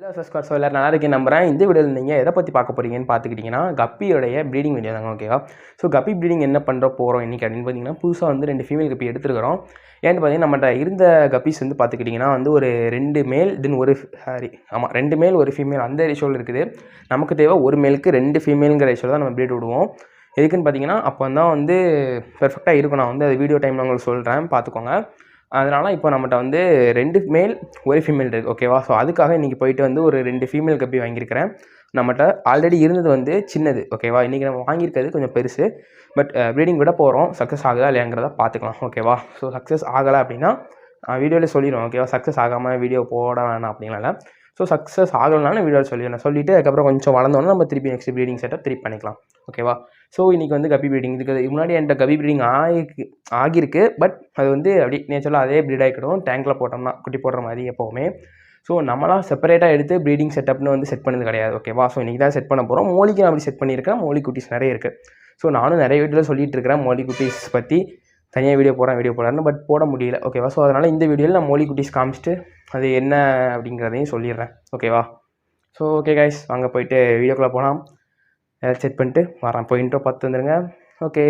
Hello சஸ்கார், so எல்லோரும் நல்லா இருக்கேன் நம்புறேன். இந்த வீடியோவில் நீங்கள் எதை பற்றி பார்க்க போகிறீங்கன்னு பார்த்துக்கிட்டிங்கன்னா, கப்பியோடைய ப்ரீடிங் வீடியோ தாங்க. ஓகேவா? ஸோ கப்பி ப்ரீடிங் என்ன பண்ணுற போகிறோம் இன்றைக்கி அப்படின்னு பார்த்தீங்கன்னா, புதுசாக வந்து 2 ஃபீமேல் கப்பி எடுத்துருக்கிறோம். ஏன்னு பார்த்தீங்கன்னா, நம்மகிட்ட இருந்த கப்பீஸ் வந்து பார்த்துக்கிட்டிங்கன்னா வந்து ஒரு 2 மேல் தென் ஒரு ஆமாம் 2 மேல் 1 ஃபீமேல் அந்த ரேஷியோவில் இருக்குது. நமக்கு தேவை 1 மேலுக்கு 2 ஃபீமேலுங்கிற ரேஷியோவில் தான் நம்ம ப்ரீட் விடுவோம். எதுக்குன்னு பார்த்தீங்கன்னா, அப்போ தான் வந்து பெர்ஃபெக்டாக இருக்கும். நான் வந்து அது வீடியோ டைமில் உங்களுக்கு சொல்கிறேன், பார்த்துக்கோங்க. அதனால் இப்போ நம்மகிட்ட வந்து 2 மேல் 1 ஃபீமேல் இருக்குது. ஓகேவா? ஸோ அதுக்காக இன்றைக்கி போயிட்டு வந்து ஒரு 2 ஃபீமேல் கப்பி வாங்கியிருக்கிறேன். நம்மகிட்ட ஆல்ரெடி இருந்தது வந்து சின்னது. ஓகேவா? இன்றைக்கி நம்ம வாங்கியிருக்கிறது கொஞ்சம் பெருசு. பட் ப்ரீடிங் விட போகிறோம். சக்ஸஸ் ஆகுதா இல்லையாங்கிறத பார்த்துக்கலாம். ஓகேவா? ஸோ சக்ஸஸ் ஆகலை அப்படின்னா வீடியோவில் சொல்லிடுவோம். ஓகேவா? சக்ஸஸ் ஆகாமல் வீடியோ போட வேணாம் அப்படிங்களால. ஸோ சக்ஸஸ் ஆகலைனாலும் வீடியோவில் சொல்லிவிட்டு அதுக்கப்புறம் கொஞ்சம் வளர்ந்தோன்னா நம்ம திருப்பி நெக்ஸ்ட் ப்ரீடிங் செட்டப் திருப்பி பண்ணிக்கலாம். ஓகேவா? ஸோ இன்றைக்கி வந்து கப்பி ப்ரீடிங் இதுக்கு முன்னாடி என்கிட்ட கப்பி ப்ரீடிங் ஆகியிருக்கு. பட் அது வந்து அப்படி நேச்சுரலாக அதே ப்ரீட் ஆகிக்கிடும். டேங்க்கில் போட்டோம்னா குட்டி போடுற மாதிரி எப்போவுமே. ஸோ நம்மளாம் செப்பரேட்டாக எடுத்து ப்ரீடிங் செட்டப்னு வந்து செட் பண்ணது கிடையாது. ஓகேவா? ஸோ இன்றைக்கி தான் செட் பண்ண போகிறோம். மோலிக்கு நான் அப்படி செட் பண்ணியிருக்கேன். மோலி குட்டிஸ் நிறைய இருக்குது. ஸோ நானும் நிறைய வீடியோவில் சொல்லிகிட்டு இருக்கிறேன் மோலி குட்டிஸ் பற்றி. தனியாக வீடியோ போடுறேன்னு பட் போட முடியல. ஓகேவா? ஸோ அதனால் இந்த வீடியோவில் நான் மோலி குட்டிஸ் காமிச்சிட்டு அது என்ன அப்படிங்கிறதையும் சொல்லிடுறேன். ஓகேவா? ஸோ ஓகே கைஸ், வாங்க போயிட்டு வீடியோக்குள்ளே போகலாம். செட் பண்ணிட்டு வரேன். போய் இன்ட்ரோ பார்த்து வந்துடுங்க. Okay.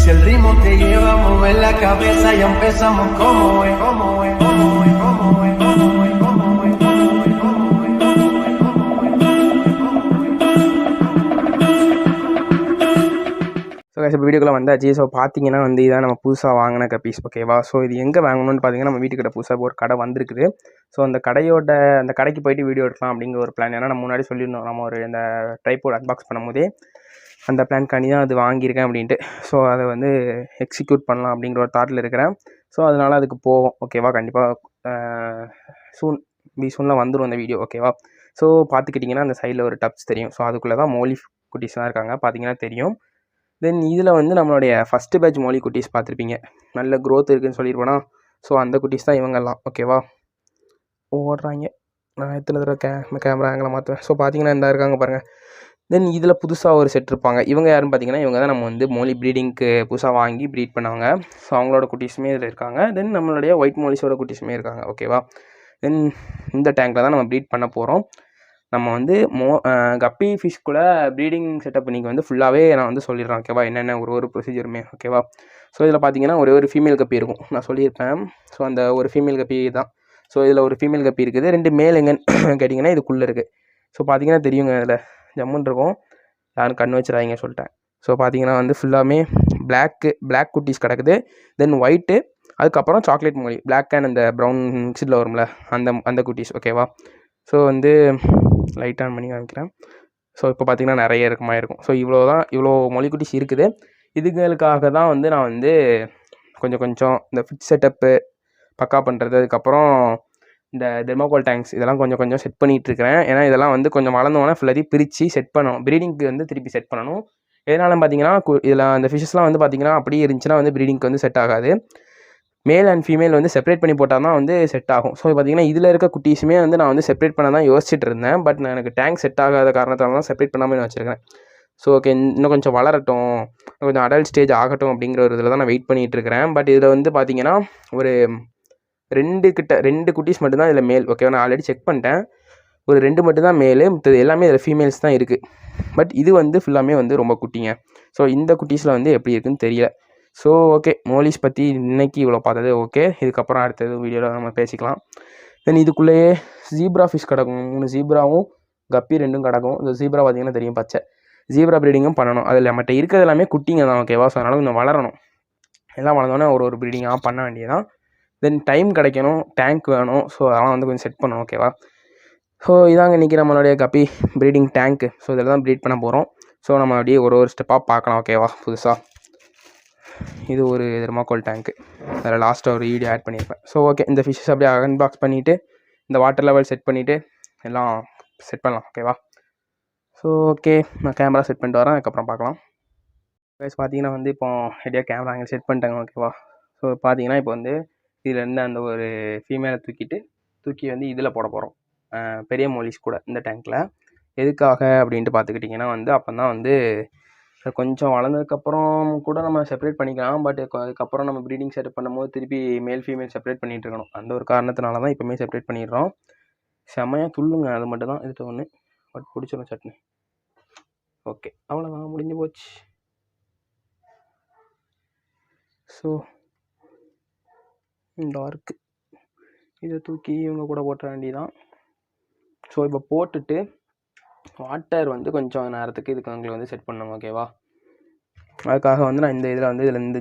Si el ritmo te lleva a mover la cabeza y empezamos como es, como es, como es, como es, como es, como es, como es, so guys இப்போ வீடியோக்குள்ளே வந்தாச்சு. ஸோ பார்த்தீங்கன்னா வந்து இதான் நம்ம புதுசாக வாங்கின கப்பீஸ். ஓகேவா? ஸோ இது எங்கே வாங்கணும்னு பார்த்தீங்கன்னா, நம்ம வீட்டுக்கிட்ட புதுசாக ஒரு கடை வந்திருக்குது. ஸோ அந்த கடைக்கு போயிட்டு வீடியோ எடுக்கலாம் அப்படிங்கிற ஒரு பிளான். ஏன்னா நம்ம முன்னாடி சொல்லியிருந்தோம், நம்ம ஒரு இந்த ட்ரைபோர்ட் அன்பாக்ஸ் பண்ணும்போதே அந்த பிளான்காண்டி தான் அது வாங்கியிருக்கேன் அப்படின்ட்டு. ஸோ அதை வந்து எக்ஸிக்யூட் பண்ணலாம் அப்படிங்கிற ஒரு தாட்டில் இருக்கிறேன். ஸோ அதனால் அதுக்கு போவோம். ஓகேவா? கண்டிப்பாக சூனில் வந்துடும் அந்த வீடியோ. ஓகேவா? ஸோ பார்த்துக்கிட்டிங்கன்னா அந்த சைடில் ஒரு டப்ஸ் தெரியும். ஸோ அதுக்குள்ளே தான் மோலி குட்டீஸ்லாம் இருக்காங்க. பார்த்தீங்கன்னா தெரியும். தென் இதில் வந்து நம்மளுடைய ஃபஸ்ட்டு பேட்ச் மோலி குட்டீஸ் பார்த்துருப்பீங்க. நல்ல க்ரோத் இருக்குதுன்னு சொல்லியிருப்போனா. ஸோ அந்த குட்டீஸ் தான் இவங்கெல்லாம். ஓகேவா? ஓடுறாங்க. நான் எத்தனை தடவை கேமரா ஆங்கில மாற்றுவேன். ஸோ பார்த்தீங்கன்னா இந்த இருக்காங்க பாருங்கள். தென் இதில் புதுசாக ஒரு செட் இருப்பாங்க. இவங்க யாருன்னு பார்த்தீங்கன்னா, இவங்க தான் நம்ம வந்து மோலி ப்ரீடிங்க்கு புதுசாக வாங்கி ப்ரீட் பண்ணவங்க. ஸோ அவங்களோட குட்டீஸுமே இதில் இருக்காங்க. தென் நம்மளுடைய ஒயிட் மோலிஸோட குட்டீஸுமே இருக்காங்க. ஓகேவா? தென் இந்த டேங்கில் தான் நம்ம ப்ரீட் பண்ண போகிறோம். நம்ம வந்து கப்பி ஃபிஷ்குள்ளே ப்ரீடிங் செட்டப் இன்றைக்கி வந்து ஃபுல்லாகவே நான் வந்து சொல்லிடுறேன். ஓகேவா? என்னென்ன ஒரு ப்ரொசீஜருமே. ஓகேவா? ஸோ இதில் பார்த்தீங்கன்னா ஒரு ஃபீமேல் கப்பி இருக்கும். நான் சொல்லியிருப்பேன். ஸோ அந்த ஒரு ஃபீமேல் கப்பி தான். ஸோ இதில் ஒரு ஃபீமேல் கப்பி இருக்குது. 2 மேல் எங்கன்னு கேட்டிங்கன்னா இதுக்குள்ளே இருக்குது. ஸோ பார்த்தீங்கன்னா தெரியுங்க, இதில் ஜம்முன்னு இருக்கும். யாரும் கண் வச்சிடாதீங்க சொல்லிட்டேன். ஸோ பார்த்தீங்கன்னா வந்து ஃபுல்லாமே பிளாக் குட்டீஸ் கிடக்குது. தென் ஒயிட்டு, அதுக்கப்புறம் சாக்லேட் மோலி, பிளாக் அண்ட் அந்த ப்ரௌன் மிக்ஸில் வரும்ல அந்த குட்டீஸ். ஓகேவா? ஸோ வந்து லைட் ஆன் பண்ணி காமிக்கிறேன். ஸோ இப்போ பார்த்தீங்கன்னா நிறைய இருக்கும். ஸோ இவ்வளோ மொழி குட்டிஸ் இருக்குது. இதுகளுக்காக தான் வந்து நான் வந்து கொஞ்சம் இந்த ஃபிட் செட்டப்பு பக்கா பண்ணுறது, அதுக்கப்புறம் இந்த தெர்மாகோல் டேங்க்ஸ் இதெல்லாம் கொஞ்சம் செட் பண்ணிகிட்ருக்கிறேன். ஏன்னா இதெல்லாம் வந்து கொஞ்சம் வளர்ந்தோன்னா ஃபுல்லாத்தையும் பிரித்து செட் பண்ணணும். ப்ரீடிங்க்கு வந்து திருப்பி செட் பண்ணணும். எதனாலும் பார்த்தீங்கன்னா இதில் அந்த ஃபிஷ்ஷஸ்லாம் வந்து பார்த்திங்கன்னா அப்படியே இருந்துச்சுன்னா வந்து ப்ரீடிங்க்கு வந்து செட் ஆகாது. மேல் அண்ட் ஃபீமேல் வந்து செப்பரேட் பண்ணி போட்டால் தான் வந்து செட் ஆகும். ஸோ பார்த்திங்கன்னா இதில் இருக்க குட்டீஸுமே வந்து நான் வந்து செப்பரேட் பண்ண தான் யோசிச்சுட்டு இருந்தேன். பட் எனக்கு டேங்க் செட் ஆகாத காரணத்தால் தான் செப்பரேட் பண்ணாமல் நான் வச்சுருக்கேன். ஸோ ஓகே, இன்னும் கொஞ்சம் வளரட்டும், கொஞ்சம் அடல்ட் ஸ்டேஜ் ஆகட்டும் அப்படிங்கிற ஒரு இதில் தான் நான் வெயிட் பண்ணிகிட்டு இருக்கிறேன். பட் இதில் வந்து பார்த்திங்கன்னா ஒரு 2 குட்டீஸ் மட்டும்தான் இதில் மேல். ஓகேவா? நான் ஆல்ரெடி செக் பண்ணிட்டேன். ஒரு 2 மட்டும் தான் மேலு, மற்றது எல்லாமே இதில் ஃபீமேல்ஸ் தான் இருக்குது. பட் இது வந்து ஃபுல்லாமே வந்து ரொம்ப குட்டிங்க. ஸோ இந்த குட்டீஸில் வந்து எப்படி இருக்குதுன்னு தெரியல. ஸோ ஓகே, மோலிஸ் பற்றி இன்றைக்கி இவ்வளோ பார்த்தது ஓகே. இதுக்கப்புறம் அடுத்தது வீடியோவில் நம்ம பேசிக்கலாம். தென் இதுக்குள்ளேயே ஜீப்ரா ஃபிஷ் கிடக்கும். 3 ஜீப்ராவும் கப்பி 2ம் கிடக்கும். இந்த ஜீப்ரா பார்த்திங்கன்னா தெரியும், பச்சை. ஜீப்ரா ப்ரீடிங்கும் பண்ணணும். அதில் நம்மகிட்ட இருக்கிறது எல்லாமே குட்டிங்க தான். ஓகேவா? ஸோ அதனால் கொஞ்சம் வளரணும். எல்லாம் வளர்ந்தோன்னே ஒரு ப்ரீடிங்காக பண்ண வேண்டியதான். தென் டைம் கிடைக்கணும், டேங்க் வேணும். ஸோ அதெல்லாம் வந்து கொஞ்சம் செட் பண்ணணும். ஓகேவா? ஸோ இதாங்க இன்றைக்கி நம்மளுடைய கப்பி ப்ரீடிங் டேங்க்கு. ஸோ இதில் தான் ப்ரீட் பண்ண போகிறோம். ஸோ நம்ம அப்படியே ஒரு ஸ்டெப்பாக பார்க்கலாம். ஓகேவா? புதுசாக இது ஒரு தெர்மாகோல் டேங்க்கு. அதில் லாஸ்ட்டாக ஒரு வீடியோ ஆட் பண்ணியிருப்பேன். ஸோ ஓகே, இந்த ஃபிஷ்ஷஸ் அப்படியே அன்பாக்ஸ் பண்ணிவிட்டு இந்த வாட்டர் லெவல் செட் பண்ணிவிட்டு எல்லாம் செட் பண்ணலாம். ஓகேவா? ஸோ ஓகே, நான் கேமரா செட் பண்ணிட்டு வரேன், அதுக்கப்புறம் பார்க்கலாம். கைஸ் பார்த்தீங்கன்னா வந்து இப்போ ரெடியாக கேமரா அங்கே செட் பண்ணிட்டாங்க. ஓகேவா? ஸோ பார்த்தீங்கன்னா இப்போ வந்து இதிலேருந்து அந்த ஒரு ஃபீமேலை தூக்கி வந்து இதில் போட போகிறோம், பெரிய மோலிஸ் கூட இந்த டேங்க்கில். எதுக்காக அப்படின்ட்டு பார்த்துக்கிட்டிங்கன்னா வந்து அப்போ தான் வந்து கொஞ்சம் வளர்ந்ததுக்கப்புறம் கூட நம்ம செப்பரேட் பண்ணிக்கலாம். பட் அதுக்கப்புறம் நம்ம ப்ரீடிங் செட்டப் பண்ணும்போது திருப்பி மேல் ஃபீமேல் செப்பரேட் பண்ணிகிட்டு இருக்கணும். அந்த ஒரு காரணத்தினால தான் இப்போவுமே செப்பரேட் பண்ணிடுறோம். செம்மையாக துள்ளுங்க, அது மட்டும் தான் இது ஒன்று. பட் பிடிச்சிடும் சட்னி. ஓகே, அவ்வளோதான், முடிஞ்சு போச்சு. ஸோ டார்க்கு இதை தூக்கி இவங்க கூட போட்ட வேண்டியதான். ஸோ இப்போ போட்டுட்டு வாட்டர் வந்து கொஞ்சம் நேரத்துக்கு இதுக்கு உங்களுக்கு வந்து செட் பண்ணுங்க. ஓகேவா? அதுக்காக வந்து நான்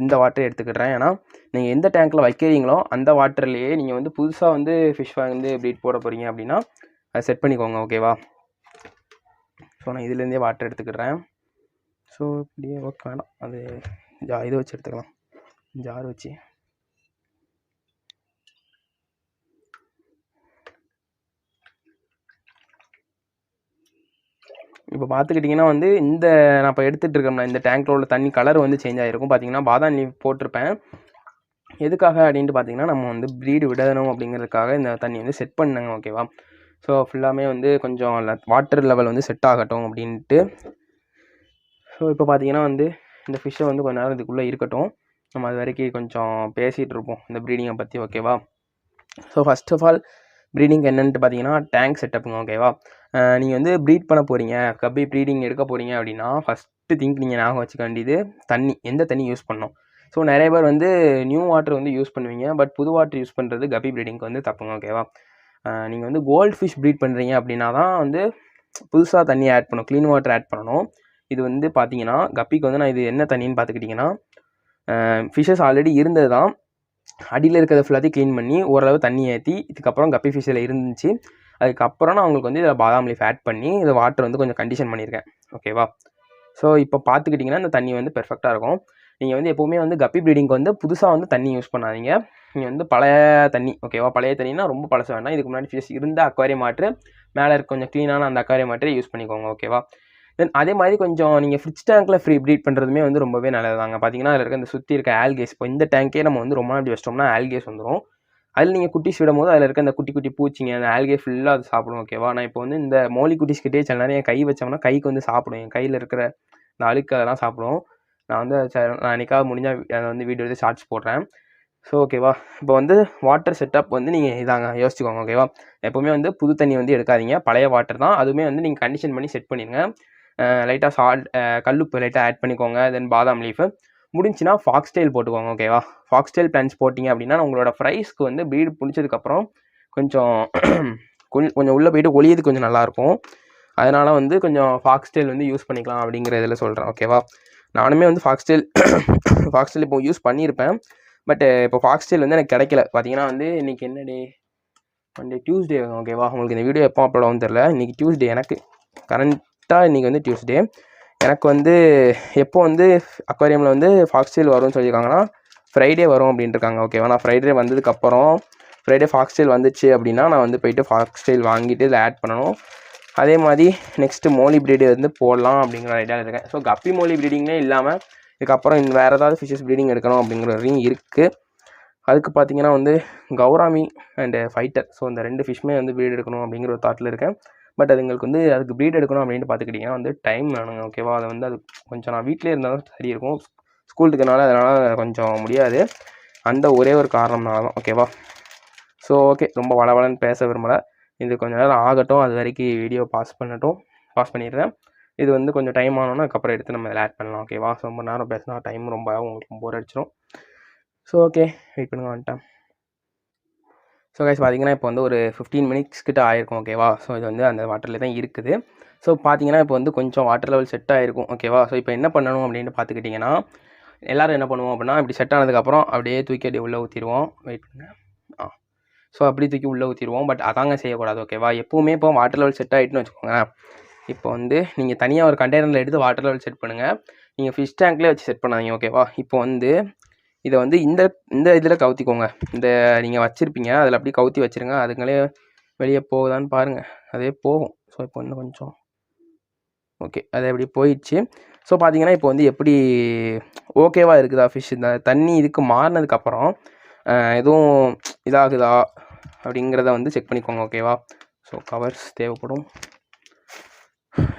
இந்த வாட்டரை எடுத்துக்கிட்டேன். ஏன்னா நீங்கள் எந்த டேங்க்கில் வைக்கிறீங்களோ அந்த வாட்டர்லேயே நீங்கள் வந்து புதுசாக வந்து ஃபிஷ் வந்து ப்ரீட் போட போகிறீங்க அப்படின்னா அதை செட் பண்ணிக்கோங்க. ஓகேவா? ஸோ நான் இதுலேருந்தே வாட்டர் எடுத்துக்கிட்டேன். ஸோ இப்படியே ஒர்க் வேணாம், அது இது வச்சு எடுத்துக்கலாம், ஜார் வச்சு. இப்போ பார்த்துக்கிட்டிங்கன்னா வந்து நான் இப்போ எடுத்துகிட்டு இருக்கேன் இந்த டேங்க்கில் உள்ள தண்ணி கலர் வந்து சேஞ்ச் ஆகிருக்கும். பார்த்தீங்கன்னா பாதாம் லீஃப் போட்டிருப்பேன். எதுக்காக அப்படின்ட்டு பார்த்தீங்கன்னா நம்ம வந்து ப்ரீடு விடணும் அப்படிங்கிறதுக்காக இந்த தண்ணி வந்து செட் பண்ணுங்க. ஓகேவா? ஸோ ஃபுல்லாமே வந்து கொஞ்சம் வாட்டர் லெவல் வந்து செட் ஆகட்டும் அப்படின்ட்டு. ஸோ இப்போ பார்த்தீங்கன்னா வந்து இந்த ஃபிஷ்ஷை வந்து கொஞ்சம் நேரம் இதுக்குள்ளே இருக்கட்டும். நம்ம அது வரைக்கும் கொஞ்சம் பேசிகிட்டு இருப்போம் இந்த ப்ரீடிங்கை பற்றி. ஓகேவா? So first of all breeding என்னென்ட்டு பார்த்தீங்கன்னா டேங்க் செட்டப்புங்க. ஓகேவா? நீங்கள் வந்து ப்ரீட் பண்ண போகிறீங்க, கப்பி ப்ரீடிங் எடுக்க போகிறீங்க அப்படின்னா ஃபஸ்ட்டு திங்க் நீங்கள் ஞாபகம் வச்சுக்க வேண்டியது தண்ணி, எந்த தண்ணி யூஸ் பண்ணணும். ஸோ நிறைய பேர் வந்து நியூ வாட்டர் வந்து யூஸ் பண்ணுவீங்க, பட் புது வாட்டர் யூஸ் பண்ணுறது கப்பி ப்ரீடிங்க்கு வந்து தப்புங்க. ஓகேவா? நீங்கள் வந்து கோல்டு ஃபிஷ் ப்ரீட் பண்ணுறீங்க அப்படின்னா தான் வந்து புதுசாக தண்ணி ஆட் பண்ணணும், க்ளீன் வாட்டர் ஆட் பண்ணணும். இது வந்து பார்த்தீங்கன்னா கப்பிக்கு வந்து நான் இது என்ன தண்ணின்னு பார்த்துக்கிட்டிங்கன்னா ஃபிஷ்ஷஸ் ஆல்ரெடி இருந்தது தான், அடியில் இருக்கிறத ஃபுல்லாத்தையும் க்ளீன் பண்ணி ஓரளவு தண்ணி ஏற்றி இதுக்கப்புறம் கப்பி ஃபிஷ்ஷில் இருந்துச்சு, அதுக்கப்புறம் நான் அவங்களுக்கு வந்து இதில் பாதாம் லீஃப் ஆட் பண்ணி இதை வாட்டர் வந்து கொஞ்சம் கண்டிஷன் பண்ணியிருக்கேன். ஓகேவா? ஸோ இப்போ பார்த்துக்கிட்டிங்கன்னா இந்த தண்ணி வந்து பெர்ஃபெக்டாக இருக்கும். நீங்கள் வந்து எப்போவுமே வந்து கப்பி ப்ரீடிங்க்கு வந்து புதுசாக வந்து தண்ணி யூஸ் பண்ணாதீங்க. நீங்கள் வந்து பழைய தண்ணி, ஓகேவா? பழைய தண்ணினா ரொம்ப பழசு வேண்டாம், இதுக்கு முன்னாடி ஃபிஷ் இருந்த அக்வாரியம் வாட்டர் மேலே இருக்க கொஞ்சம் க்ளீனான அந்த அக்வாரியம் வாட்டரை யூஸ் பண்ணிக்கோங்க. ஓகேவா? தென் அதே மாதிரி கொஞ்சம் நீங்கள் ஃப்ரிட்ஜ் டேங்க்கில் ப்ரீட் பண்ணுறதுமே வந்து ரொம்பவே நல்லதாங்க. பார்த்தீங்கன்னா அதில் இருக்க இந்த சுற்றி இருக்க ஆல்கேஸ், இப்போ இந்த டேங்க்கே நம்ம வந்து ரொம்ப நாள் அப்படி வச்சிட்டோம்னா ஆல்கேஸ் வந்துடும். அதில் நீங்கள் குட்டிஸ் விடும் போது அதில் இருக்க அந்த குட்டி குட்டி பூச்சிங்க அந்த ஆல்கே ஃபுல்லாக அது சாப்பிடும். ஓகேவா? நான் இப்போ வந்து இந்த மோலி குட்டிஸ்கிட்டே சில நேரம் என் கை வச்சோம்னா கைக்கு வந்து சாப்பிடும், என் கையில் இருக்கிற இந்த அழுக்கு அதெல்லாம் சாப்பிடும். நான் வந்து நான் என்னைக்காவது முடிஞ்சால் அதை வந்து வீடியோ எடுத்து ஷார்ட்ஸ் போடுறேன். ஸோ ஓகேவா? இப்போ வந்து வாட்டர் செட்டப் வந்து நீங்கள் இதாங்க யோசிச்சுக்கோங்க. ஓகேவா? எப்போவுமே வந்து புது தண்ணி வந்து எடுக்காதீங்க, பழைய வாட்டர் தான், அதுவுமே வந்து நீங்கள் கண்டிஷன் பண்ணி செட் பண்ணிடுங்க. லைட்டாக சால்ட், கல்லுப்பு லைட்டாக ஆட் பண்ணிக்கோங்க. தென் பாதாம் லீஃபு முடிஞ்சுன்னா ஃபாக்ஸ்டெயில் போட்டுக்கோங்க. ஓகேவா? ஃபாக்ஸ்டெயில் பிளான்ஸ் போட்டிங்க அப்படின்னா உங்களோட ஃப்ரைஸ்க்கு வந்து ப்ரீடு பிடிச்சதுக்கப்புறம் கொஞ்சம் கொஞ்சம் உள்ளே போய்ட்டு ஒளியது கொஞ்சம் நல்லாயிருக்கும். அதனால் வந்து கொஞ்சம் ஃபாக்ஸ்டெயில் வந்து யூஸ் பண்ணிக்கலாம் அப்படிங்கிற இதில் சொல்கிறேன். ஓகேவா? நானுமே வந்து ஃபாக்ஸ்டெயில் இப்போ யூஸ் பண்ணியிருப்பேன், பட் இப்போ ஃபாக்ஸ்டெயில் வந்து எனக்கு கிடைக்கல. பார்த்தீங்கன்னா வந்து இன்றைக்கி என்ன டே, மண்டே, டியூஸ்டே. ஓகேவா? உங்களுக்கு இந்த வீடியோ எப்போ அப்லோட் ஆகும் தெரில. இன்றைக்கி டியூஸ்டே, எனக்கு கரண்ட்டாக இன்றைக்கி வந்து டியூஸ்டே. எனக்கு வந்து எப்போ வந்து அக்வாரியமில் வந்து ஃபாக்ஸ்டெயில் வரும்னு சொல்லியிருக்காங்கன்னா ஃப்ரைடே வரும் அப்படின்ட்டுருக்காங்க. ஓகேவா? நான் ஃப்ரைடே வந்ததுக்கப்புறம் ஃப்ரைடே ஃபாக்ஸ்டெயில் வந்துச்சு அப்படின்னா நான் வந்து போய்ட்டு ஃபாக்ஸ்டெயில் வாங்கிட்டு இதில் ஆட் பண்ணணும். அதே மாதிரி நெக்ஸ்ட்டு மோலி ப்ரீடு வந்து போடலாம் அப்படிங்கிற ஐடியாவில் இருக்கேன். ஸோ கப்பி மோலி ப்ரீடிங்னே இல்லாமல் இதுக்கப்புறம் வேறு ஏதாவது ஃபிஷஸ் ப்ரீடிங் எடுக்கணும் அப்படிங்கிற வரையும் இருக்குது. அதுக்கு பார்த்தீங்கன்னா வந்து கௌராமி அண்டு ஃபைட்டர், ஸோ இந்த 2 ஃபிஷ்மே வந்து ப்ரீட் எடுக்கணும் அப்படிங்கிற ஒரு தாட்டில் இருக்கேன். பட் அதுங்களுக்கு வந்து அதுக்கு ப்ரீட் எடுக்கணும் அப்படின்ட்டு பார்த்துக்கிட்டிங்கன்னா வந்து டைம் வேணுங்க. ஓகேவா? அது வந்து அது கொஞ்சம் நான் வீட்டிலே இருந்தால் தான் சரி இருக்கும், ஸ்கூல் இருக்கனால அதனால் கொஞ்சம் முடியாது. அந்த ஒரே ஒரு காரணம்னால தான். ஓகேவா? ஸோ ஓகே, ரொம்ப வளவலன்னு பேச விரும்பலை, இது கொஞ்சம் நேரம் ஆகட்டும், அது வரைக்கும் வீடியோ பாஸ் பண்ணிடுறேன். இது வந்து கொஞ்சம் டைம் ஆனோன்னா அதுக்கப்புறம் எடுத்து நம்ம இதில் ஆட் பண்ணலாம். ஓகேவா? ஸோ ரொம்ப நேரம் பேசினா டைம் ரொம்ப உங்களுக்கு போர் அடிச்சிடும். ஸோ ஓகே, வெயிட் பண்ணுங்க, வந்துட்டேன். ஸோ கைஸ் பார்த்தீங்கன்னா இப்போ வந்து ஒரு 15 மினிட்ஸ் கிட்ட ஆயிருக்கும். ஓகேவா? ஸோ இது வந்து அந்த வாட்டரில் தான் இருக்குது. ஸோ பார்த்தீங்கன்னா இப்போ வந்து கொஞ்சம் வாட்டர் லெவல் செட் ஆகிருக்கும். ஓகேவா? ஸோ இப்போ என்ன பண்ணணும் அப்படின்ட்டு பார்த்துக்கிட்டிங்கன்னா எல்லோரும் என்ன பண்ணுவோம் அப்படின்னா இப்படி செட் ஆனதுக்கப்புறம் அப்படியே தூக்கி அப்படியே உள்ளே ஊற்றிடுவோம். வெயிட் பண்ணுங்க. ஸோ அப்படி தூக்கி உள்ளே ஊற்றிடுவோம். பட் அதாங்க செய்யக்கூடாது. ஓகேவா? எப்போவுமே இப்போ வாட்டர் லெவல் செட் ஆகிட்டுன்னு வச்சுக்கோங்க, இப்போ வந்து நீங்கள் தனியாக ஒரு கண்டெய்னரில் எடுத்து வாட்டர் லெவல் செட் பண்ணுங்கள், நீங்கள் ஃபிஷ் டேங்க்லேயே வச்சு செட் பண்ணாதீங்க. ஓகேவா? இப்போ வந்து இதை வந்து இந்த இதில் கவுத்திக்கோங்க, இந்த நீங்கள் வச்சுருப்பீங்க அதில் அப்படியே கவுத்தி வச்சுருங்க, அதுங்களே வெளியே போகுதான்னு பாருங்கள், அதே போகும். ஸோ இப்போ இன்னும் கொஞ்சம் ஓகே, அது எப்படி போயிடுச்சு. ஸோ பார்த்தீங்கன்னா இப்போ வந்து எப்படி ஓகேவா இருக்குதா ஃபிஷ், இந்த தண்ணி இதுக்கு மாறினதுக்கப்புறம் எதுவும் இதாகுதா அப்படிங்கிறத வந்து செக் பண்ணிக்கோங்க. ஓகேவா? ஸோ கவர்ஸ் தேவைப்படும்.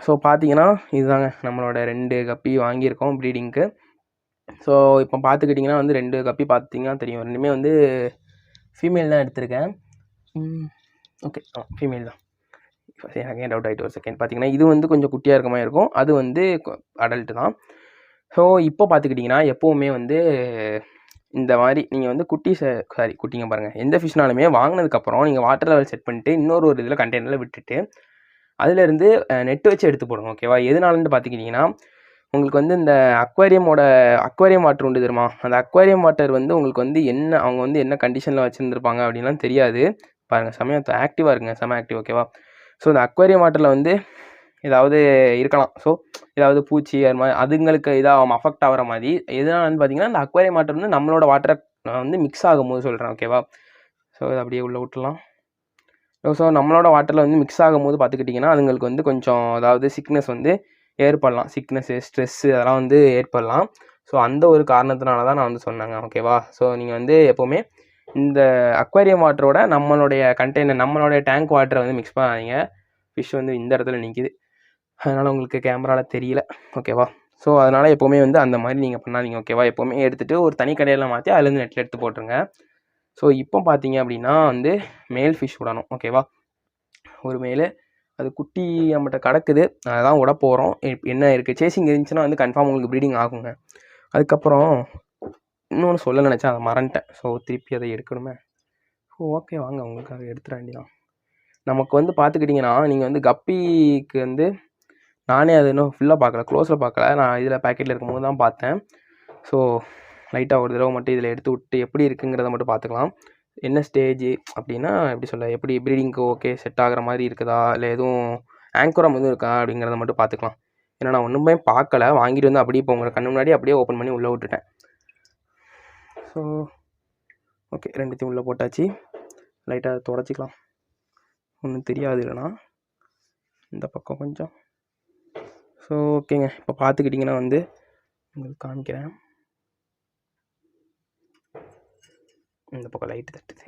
ஸோ பார்த்தீங்கன்னா இதுதாங்க நம்மளோட 2 கப்பி வாங்கியிருக்கோம் ப்ரீடிங்க்கு. ஸோ இப்போ பார்த்துக்கிட்டிங்கன்னா வந்து 2 கப்பி பார்த்தீங்கன்னா தெரியும். 2மே வந்து ஃபீமேல் தான் எடுத்திருக்கேன். ஓகே ஃபீமேல் தான். எனக்கு ஏன் டவுட் ஆகிட்டு ஒரு செகண்ட். பார்த்தீங்கன்னா இது வந்து கொஞ்சம் குட்டியாக இருக்க மாதிரி இருக்கும், அது வந்து அடல்ட்டு தான். ஸோ இப்போ பார்த்துக்கிட்டிங்கன்னா எப்போவுமே வந்து இந்த மாதிரி நீங்கள் வந்து குட்டிங்க பாருங்கள், எந்த ஃபிஷ்னாலுமே வாங்கினதுக்கப்புறம் நீங்கள் வாட்டர் லெவல் செட் பண்ணிட்டு இன்னொரு இதில் கண்டெய்னரில் விட்டுட்டு அதிலேருந்து நெட்டு வச்சு எடுத்து போடுங்க. ஓகேவா? எதனாலன்னு பார்த்துக்கிட்டிங்கன்னா உங்களுக்கு வந்து இந்த அக்வாரியம் வாட்டர் உண்டு தெரியுமா, அந்த அக்வாரியம் வாட்டர் வந்து உங்களுக்கு வந்து அவங்க வந்து என்ன கண்டிஷனில் வச்சுருந்துருப்பாங்க அப்படின்லாம் தெரியாது. பாருங்கள் செமையாக ஆக்டிவாக இருக்குங்க, செம ஆக்டிவ். ஓகேவா? ஸோ இந்த அக்வாரியம் வாட்டரில் வந்து ஏதாவது இருக்கலாம். ஸோ ஏதாவது பூச்சி அது மாதிரி அதுங்களுக்கு அஃபெக்ட் ஆகிற மாதிரி எதனாலன்னு பார்த்தீங்கன்னா இந்த அக்வாரியம் வாட்டர் வந்து நம்மளோட வாட்டரை வந்து மிக்ஸ் ஆகும்போது சொல்கிறேன். ஓகேவா? ஸோ இதை அப்படியே உள்ளே விட்டுலாம். ஸோ நம்மளோட வாட்டரில் வந்து மிக்ஸ் ஆகும்போது பார்த்துக்கிட்டிங்கன்னா அதுங்களுக்கு வந்து கொஞ்சம் அதாவது சிக்னஸ் வந்து ஏற்படலாம். சிக்னஸ்ஸு, ஸ்ட்ரெஸ்ஸு அதெல்லாம் வந்து ஏற்படலாம். ஸோ அந்த ஒரு காரணத்தினால தான் நான் வந்து சொன்னேங்க. ஓகேவா? ஸோ நீங்கள் வந்து எப்போவுமே இந்த அக்வாரியம் வாட்டரோட நம்மளுடைய கண்டெய்னர், நம்மளுடைய டேங்க் வாட்டரை வந்து மிக்ஸ் பண்ணாதீங்க. ஃபிஷ் வந்து இந்த இடத்துல நிற்கிது, அதனால் உங்களுக்கு கேமராவில் தெரியல. ஓகேவா? ஸோ அதனால் எப்போவுமே வந்து அந்த மாதிரி நீங்கள் பண்ணாதீங்க. ஓகேவா? எப்போவுமே எடுத்துகிட்டு ஒரு தனி கடையில் மாற்றி அதுலேருந்து நெட்டில் எடுத்து போட்டுருங்க. ஸோ இப்போ பார்த்தீங்க அப்படின்னா வந்து மேல் ஃபிஷ் விடணும். ஓகேவா? ஒரு மேல் அது குட்டி நம்மகிட்ட கிடக்குது, அதான் விட போகிறோம். என்ன இருக்குது சேசிங் இருந்துச்சுன்னா வந்து கன்ஃபார்ம் உங்களுக்கு ப்ரீடிங் ஆகுங்க. அதுக்கப்புறம் இன்னொன்று சொல்ல நினச்சேன், அதை மறந்துட்டேன். ஸோ திருப்பி அதை எடுக்கணுமே. ஸோ ஓகே வாங்க உங்களுக்கு அதை எடுத்துட வேண்டியதான். நமக்கு வந்து பார்த்துக்கிட்டிங்கன்னா நீங்கள் வந்து கப்பிக்கு வந்து நானே அது இன்னும் ஃபுல்லாக பார்க்கல, க்ளோஸில் பார்க்கல. நான் இதில் பேக்கெட்டில் இருக்கும்போது தான் பார்த்தேன். ஸோ லைட்டாக ஒரு தடவை மட்டும் இதில் எடுத்து விட்டு எப்படி இருக்குங்கிறத மட்டும் பார்த்துக்கலாம். என்ன ஸ்டேஜ் அப்படின்னா எப்படி சொல்ல, எப்படி ப்ரீடிங்க்கு ஓகே செட் ஆகிற மாதிரி இருக்குதா, இல்லை எதுவும் ஆங்கரம் எதுவும் இருக்கா அப்படிங்கிறத மட்டும் பார்த்துக்கலாம். ஏன்னா நான் ஒன்றுமே பார்க்கல, வாங்கிட்டு வந்து அப்படியே இப்போ உங்கள் கண்ணு முன்னாடி அப்படியே ஓப்பன் பண்ணி உள்ளே விட்டுட்டேன். ஸோ ஓகே, ரெண்டுத்தையும் உள்ளே போட்டாச்சு. லைட்டாக தொடச்சிக்கலாம், ஒன்றும் தெரியாது இல்லைனா இந்த பக்கம் கொஞ்சம். ஸோ ஓகேங்க, இப்போ பார்த்துக்கிட்டிங்கன்னா வந்து உங்களுக்கு காமிக்கிறேன். இந்த பக்கம் லைட்டு தட்டுது.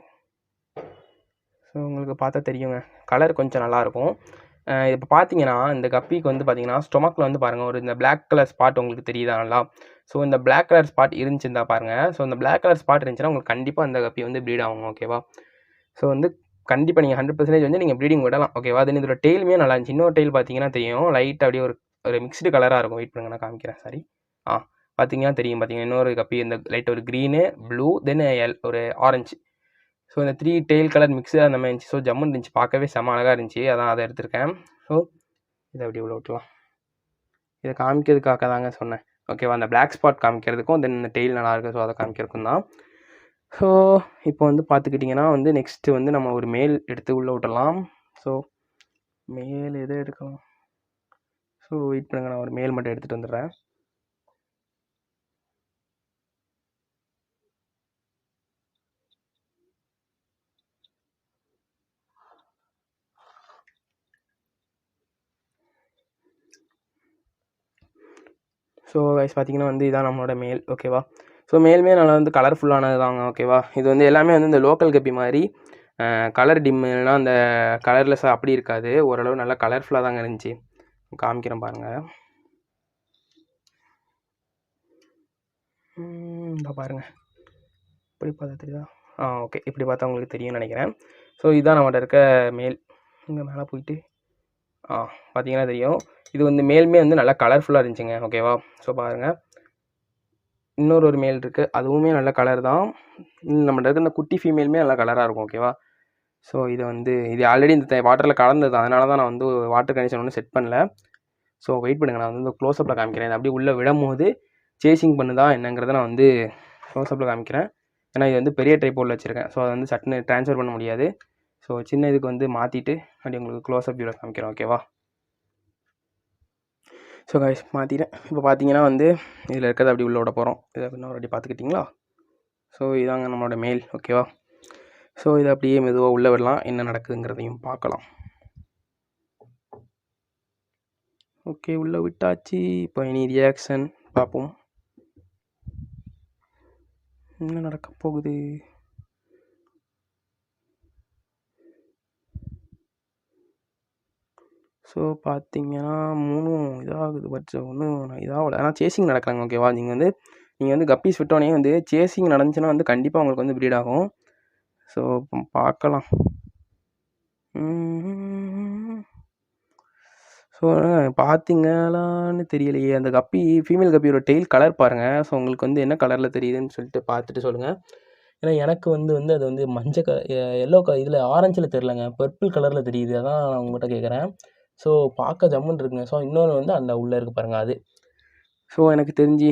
ஸோ உங்களுக்கு பார்த்தா தெரியுங்க, கலர் கொஞ்சம் நல்லாயிருக்கும். இப்போ பார்த்தீங்கன்னா இந்த கப்பிக்கு வந்து பார்த்தீங்கன்னா ஸ்டொமக்கில் வந்து பாருங்கள் ஒரு இந்த பிளாக் கலர் ஸ்பாட் உங்களுக்கு தெரியுதா நல்லா. ஸோ இந்த பிளாக் கலர் ஸ்பாட் இருந்துச்சுருந்தா பாருங்கள். ஸோ இந்த பிளாக் கலர் ஸ்பாட் இருந்துச்சுன்னா உங்களுக்கு கண்டிப்பாக அந்த கப்பி வந்து ப்ரீட் ஆகும். ஓகேவா? ஸோ வந்து கண்டிப்பாக நீங்கள் 100% வந்து நீங்கள் ப்ரீடிங் விடலாம். ஓகேவா? அது இதோட டெயிலுமே நல்லா இருந்துச்சு. இன்னொரு டெயில் பார்த்தீங்கன்னா தெரியும், லைட் அப்படியே ஒரு மிக்ஸ்டு கலராக இருக்கும். வெயிட் பண்ணுங்க, நான் காமிக்கிறேன். சாரி, பார்த்தீங்கன்னா தெரியும். பார்த்தீங்கன்னா இன்னொரு கப்பி இந்த லைட் ஒரு க்ரீனு, ப்ளூ, தென் ஒரு ஆரஞ்சு. ஸோ இந்த 3 டெயில் கலர் மிக்ஸு அந்த மாதிரி இருந்துச்சு. ஸோ ஜம்முன்னு இருந்துச்சு, பார்க்கவே செம்ம அழகாக இருந்துச்சு. அதான் அதை எடுத்திருக்கேன். ஸோ இதை அப்படி உள்ள விட்டுலாம். இதை காமிக்கிறதுக்காக தாங்க சொன்னேன். ஓகேவா? அந்த பிளாக் ஸ்பாட் காமிக்கிறதுக்கும் தென் இந்த டெயில் நல்லா இருக்குது, ஸோ அதை காமிக்கிறதுக்கும் தான். ஸோ இப்போ வந்து பார்த்துக்கிட்டிங்கன்னா வந்து நெக்ஸ்ட்டு வந்து நம்ம ஒரு மேல் எடுத்து உள்ளே விட்டலாம். ஸோ மேல் எதை எடுக்கலாம்? ஸோ வெயிட் பண்ணுங்கள், நான் ஒரு மேல் மட்டும் எடுத்துகிட்டு வந்துடுறேன். ஸோ கைஸ் பார்த்தீங்கன்னா வந்து இதான் நம்மளோட மேல். ஓகேவா? ஸோ மேலுமே நல்லா வந்து கலர்ஃபுல்லானது தாங்க. ஓகேவா? இது வந்து எல்லாமே வந்து இந்த லோக்கல் கப்பி மாதிரி கலர் டிம்முனா அந்த கலர்லெஸ்ஸாக அப்படி இருக்காது, ஓரளவு நல்லா கலர்ஃபுல்லாக தாங்க இருந்துச்சு. காமிக்கிறேன் பாருங்கள். இந்த பாருங்கள், இப்படி பார்த்தா தெரியுதா? ஓகே, இப்படி பார்த்தா உங்களுக்கு தெரியும்னு நினைக்கிறேன். ஸோ இதுதான் நம்மகிட்ட இருக்க மேல். இங்கே மேலே போயிட்டு பார்த்தீங்கன்னா தெரியும், இது வந்து மேலுமே வந்து நல்லா கலர்ஃபுல்லாக இருந்துச்சுங்க. ஓகேவா? ஸோ பாருங்கள், இன்னொரு மேல் இருக்குது, அதுவுமே நல்ல கலர் தான். நம்மகிட்ட இருக்க இந்த குட்டி ஃபீமேலுமே நல்லா கலராக இருக்கும். ஓகேவா? ஸோ இது ஆல்ரெடி இந்த வாட்டரில் கலந்தது, அதனால தான் நான் வந்து வாட்டர் கண்டிஷன் ஒன்றும் செட் பண்ணல. ஸோ வெயிட் பண்ணுங்கள், நான் வந்து இந்த க்ளோஸ்அப்பில் காமிக்கிறேன். இது அப்படியே உள்ளே விடும்போது சேசிங் பண்ணுதா என்னங்கிறத நான் வந்து க்ளோஸ்அப்பில் காமிக்கிறேன். ஏன்னா இது வந்து பெரிய ட்ரைபோர்டில் வச்சுருக்கேன். ஸோ அதை வந்து சட்டுன்னு ட்ரான்ஸ்ஃபர் பண்ண முடியாது. ஸோ சின்ன இதுக்கு வந்து மாற்றிட்டு அப்படி உங்களுக்கு க்ளோஸ்அப் வியூவில் காமிக்கிறேன். ஓகேவா? ஸோ கைஸ் மாற்றிட்டேன். இப்போ பார்த்தீங்கன்னா வந்து இதில் இருக்கிறது அப்படி உள்ளே விட போகிறோம். இதை இன்னொரு அப்படி பார்த்துக்கிட்டிங்களா? ஸோ இதாங்க நம்மளோட மேல். ஓகேவா? ஸோ இதை அப்படியே மெதுவாக உள்ளே விடலாம், என்ன நடக்குதுங்கிறதையும் பார்க்கலாம். ஓகே, உள்ளே விட்டாச்சு. இப்போ இனி ரியாக்ஷன் பார்ப்போம், என்ன நடக்க போகுது. ஸோ பார்த்தீங்கன்னா 3ம் இதாகுது. பட் ஒன்றும் இதாகல. ஆனால் சேசிங் நடக்கலாங்க. ஓகேவா? நீங்கள் வந்து கப்பீஸ் விட்டோடனே வந்து சேசிங் நடந்துச்சுன்னா வந்து கண்டிப்பாக உங்களுக்கு வந்து ப்ரீட் ஆகும். ஸோ பார்க்கலாம். ஸோ பார்த்தீங்களான்னு தெரியலையே. அந்த கப்பி ஃபீமேல் கப்பியோட டெயில் கலர் பாருங்கள். ஸோ உங்களுக்கு வந்து என்ன கலரில் தெரியுதுன்னு சொல்லிட்டு பார்த்துட்டு சொல்லுங்கள். ஏன்னா எனக்கு வந்து அது வந்து மஞ்சள் எல்லோ இதில் ஆரஞ்சில் தெரிலங்க, பர்பிள் கலரில் தெரியுது. அதான் நான் உங்கள்கிட்ட கேட்குறேன். ஸோ பார்க்க ஜம்முன்னு இருக்குங்க. ஸோ இன்னொன்று வந்து அந்த உள்ளே இருக்குது பாருங்கள் அது. ஸோ எனக்கு தெரிஞ்சு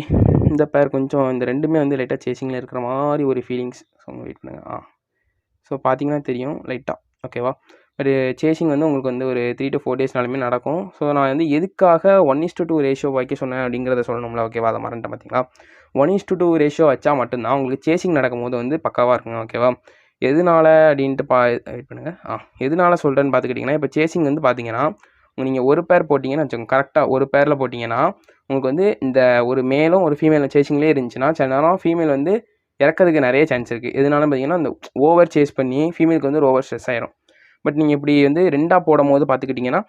இந்த பேர் கொஞ்சம் இந்த ரெண்டுமே வந்து லைட்டாக சேசிங்கில் இருக்கிற மாதிரி ஒரு ஃபீலிங்ஸ். ஸோ வெயிட் பண்ணுங்கள். ஸோ பார்த்தீங்கன்னா தெரியும் லைட்டாக. ஓகேவா? பட் சேசிங் வந்து உங்களுக்கு வந்து ஒரு 3 to 4 டேஸ்னாலுமே நடக்கும். ஸோ நான் வந்து எதுக்காக 1:2 ரேஷியோ வைக்க சொன்னேன் அப்படிங்கிறத சொல்லணும்ல. ஓகேவா? அதை மறந்துட்டேன் பார்த்தீங்களா? 1:2 ரேஷியோ வச்சா மட்டும்தான் உங்களுக்கு சேசிங் நடக்கும்போது வந்து பக்காவாக இருக்குங்க. ஓகேவா? எதனால அப்படின்ட்டு வெயிட் பண்ணுங்கள். எதனால சொல்கிறேன்னு பார்த்துக்கிட்டிங்கன்னா, இப்போ சேசிங் வந்து பார்த்தீங்கன்னா நீங்கள் ஒரு பேர் போட்டிங்கன்னு வச்சுக்கோங்க. கரெக்டாக ஒரு பேரில் போட்டிங்கன்னா உங்களுக்கு வந்து இந்த ஒரு மேலும் ஒரு ஃபீமேல் சேசிங்லேயே இருந்துச்சுன்னா சில நேரம் ஃபீமேல் வந்து இறக்கிறதுக்கு நிறைய சான்ஸ் இருக்குது. எதனாலும் பார்த்தீங்கன்னா இந்த ஓவர் சேஸ் பண்ணி ஃபீமேலுக்கு வந்து ஓவர் ஸ்ட்ரெஸ் ஆயிரும். பட் நீங்கள் இப்படி வந்து 2ஆக போடும்போது பார்த்துக்கிட்டிங்கன்னா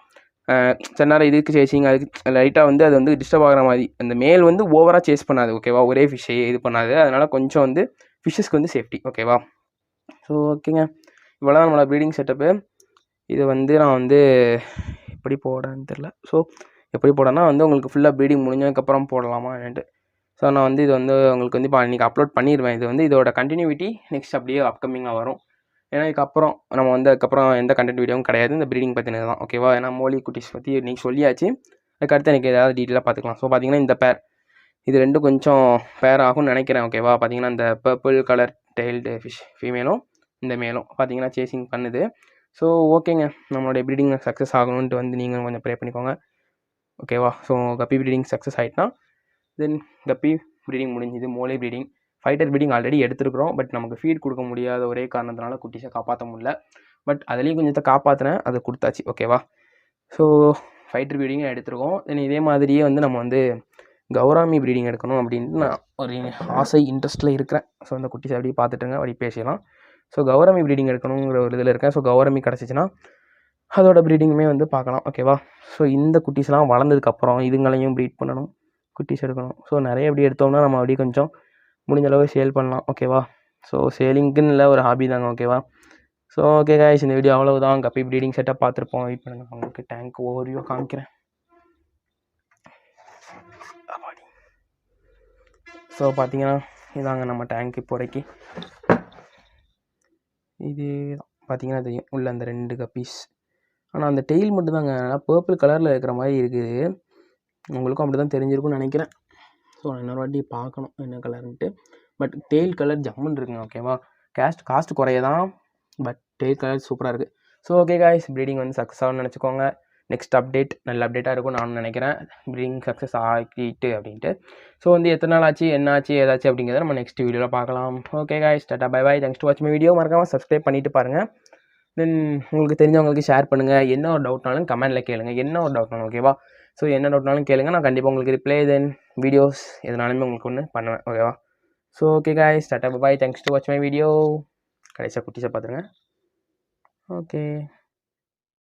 சில நேரம் இதுக்கு சேசிங் அதுக்கு லைட்டாக வந்து அது வந்து டிஸ்டர்ப் ஆகிற மாதிரி அந்த மேல் வந்து ஓவராக சேஸ் பண்ணாது. ஓகேவா? ஒரே ஃபிஷ்ஷை இது பண்ணாது. அதனால் கொஞ்சம் வந்து ஃபிஷ்ஷஸ்க்கு வந்து சேஃப்டி. ஓகேவா? ஸோ ஓகேங்க, இவ்வளோ தான் நம்மளோட ப்ரீடிங் செட்டப்பு. இது வந்து நான் வந்து எப்படி போடன்னு தெரில. ஸோ எப்படி போடனா வந்து உங்களுக்கு ஃபுல்லாக ப்ரீடிங் முடிஞ்சதுக்கப்புறம் போடலாமா என்னன்ட்டு. ஸோ நான் வந்து இது வந்து உங்களுக்கு வந்து இப்போ இன்றைக்கி அப்லோட் பண்ணிடுவேன். இது வந்து இதோட கண்டினியூட்டி நெக்ஸ்ட் அப்படியே அப்கமிங்காக வரும். ஏன்னா இதுக்கப்புறம் நம்ம வந்து அதுக்கப்புறம் எந்த கண்டென்ட் வீடியோவும் கிடையாது. இந்த ப்ரீடிங் பற்றினது தான். ஓகேவா? ஏன்னா மோலி குட்டிஸ் பற்றி இன்றைக்கி சொல்லியாச்சு. அதுக்கடுத்து எனக்கு ஏதாவது டீட்டெயிலாக பார்த்துக்கலாம். ஸோ பார்த்தீங்கன்னா இந்த பேர் இது ரெண்டும் கொஞ்சம் பேர் ஆகும்னு நினைக்கிறேன். ஓகேவா? பார்த்தீங்கன்னா இந்த பர்பிள் கலர் டெய்ல்டு ஃபிஷ் ஃபீமேலும் இந்த மேலும் பார்த்தீங்கன்னா சேசிங் பண்ணுது. ஸோ ஓகேங்க, நம்மளுடைய ப்ரீடிங் சக்ஸஸ் ஆகணுன்ட்டு வந்து நீங்களும் கொஞ்சம் ப்ரே பண்ணிக்கோங்க. ஓகேவா? ஸோ கப்பி ப்ரீடிங் சக்ஸஸ் ஆகிட்டுனா தென் கப்பி ப்ரீடிங் முடிஞ்சுது. Molly breeding fighter breeding already எடுத்துருக்குறோம். பட் நமக்கு ஃபீட் கொடுக்க முடியாத ஒரே காரணத்தினால குட்டிஸை காப்பாற்ற முடியல. பட் அதுலேயும் கொஞ்சத்தை காப்பாற்றினேன், அதை கொடுத்தாச்சு. ஓகேவா? ஸோ ஃபைட்டர் ப்ரீடிங்கும் எடுத்துருக்கோம். தென் இதே மாதிரியே வந்து நம்ம வந்து கௌராமி ப்ரீடிங் எடுக்கணும் அப்படின்ட்டு நான் ஒரு ஆசை இன்ட்ரெஸ்ட்டில் இருக்கிறேன். ஸோ அந்த குட்டிஸை அப்படியே பார்த்துட்டுங்க அப்படி பேசலாம். ஸோ கௌராமி ப்ரீடிங் எடுக்கணுங்கிற ஒரு இதில் இருக்கேன். ஸோ கௌராமி கிடச்சிச்சின்னா அதோட ப்ரீடிங்குமே வந்து பார்க்கலாம். ஓகேவா? ஸோ இந்த குட்டிஸ்லாம் வளர்ந்ததுக்கப்புறம் இதுங்களையும் ப்ரீட் பண்ணணும், குட்டிஸ் எடுக்கணும். ஸோ நிறைய எப்படி எடுத்தோம்னா நம்ம அப்படியே கொஞ்சம் முடிஞ்ச அளவு சேல் பண்ணலாம். ஓகேவா? ஸோ சேலிங்குன்னு இல்லை, ஒரு ஹாபி தாங்க. ஓகேவா? ஸோ ஓகே காய்ஸ், இந்த வீடியோ அவ்வளவுதான். கப்பி ப்ரீடிங் செட்டப் பார்த்துருப்போம். வெயிட் பண்ணுங்கள், உங்களுக்கு டேங்க் ஓவரியூ காமிக்கிறேன். ஸோ பார்த்தீங்கன்னா இதாங்க நம்ம டேங்க் இப்போதைக்கு. இது பார்த்தீங்கன்னா தெரியும் உள்ள அந்த 2 கப்பீஸ். ஆனால் அந்த டெயில் மட்டும்தாங்க நல்லா பர்பிள் கலரில் இருக்கிற மாதிரி இருக்குது. உங்களுக்கும் அப்படி தான் தெரிஞ்சிருக்கும்னு நினைக்கிறேன். ஸோ நான் இன்னொரு வாட்டி பார்க்கணும் என்ன கலருன்ட்டு. பட் டெயில் கலர் ஜம்முன்னு இருக்குங்க. ஓகேவா? காஸ்ட் குறைய தான், பட் டெயில் கலர் சூப்பராக இருக்குது. ஸோ ஓகே காய்ஸ், ப்ரீடிங் வந்து சக்ஸஸ் ஆகும்னு நினச்சிக்கோங்க. நெக்ஸ்ட் அப்டேட் நல்ல அப்டேட்டாக இருக்கும் நான் நினைக்கிறேன், ப்ரீடிங் சக்ஸஸ் ஆகிட்டு அப்படின்ட்டு. ஸோ வந்து எத்தனை நாள் ஆச்சு, என்ன ஆச்சு, ஏதாச்சும் அப்படிங்கிறத நம்ம நெக்ஸ்ட் வீடியோவில் பார்க்கலாம். Okay guys, tata bye bye. Thanks to watch my video. மறக்காமல் சப்ஸ்கிரைப் பண்ணிவிட்டு பாருங்கள். தென் உங்களுக்கு தெரிஞ்சவங்களுக்கு ஷேர் பண்ணுங்கள். என்ன ஒரு டவுட்னாலும் கமெண்ட்டில் கேளுங்க. என்ன ஒரு டவுட்னாலும். ஓகேவா? ஸோ என்ன டவுட்னாலும் கேளுங்க, நான் கண்டிப்பாக உங்களுக்கு ரிப்ளை தென் வீடியோஸ் எதனாலுமே உங்களுக்கு ஒன்று பண்ணுவேன். ஓகேவா? So okay guys, tata bye. Thanks to watch my video. கடைசியாக குட்டிஸை பார்த்துருங்க. ஓகே.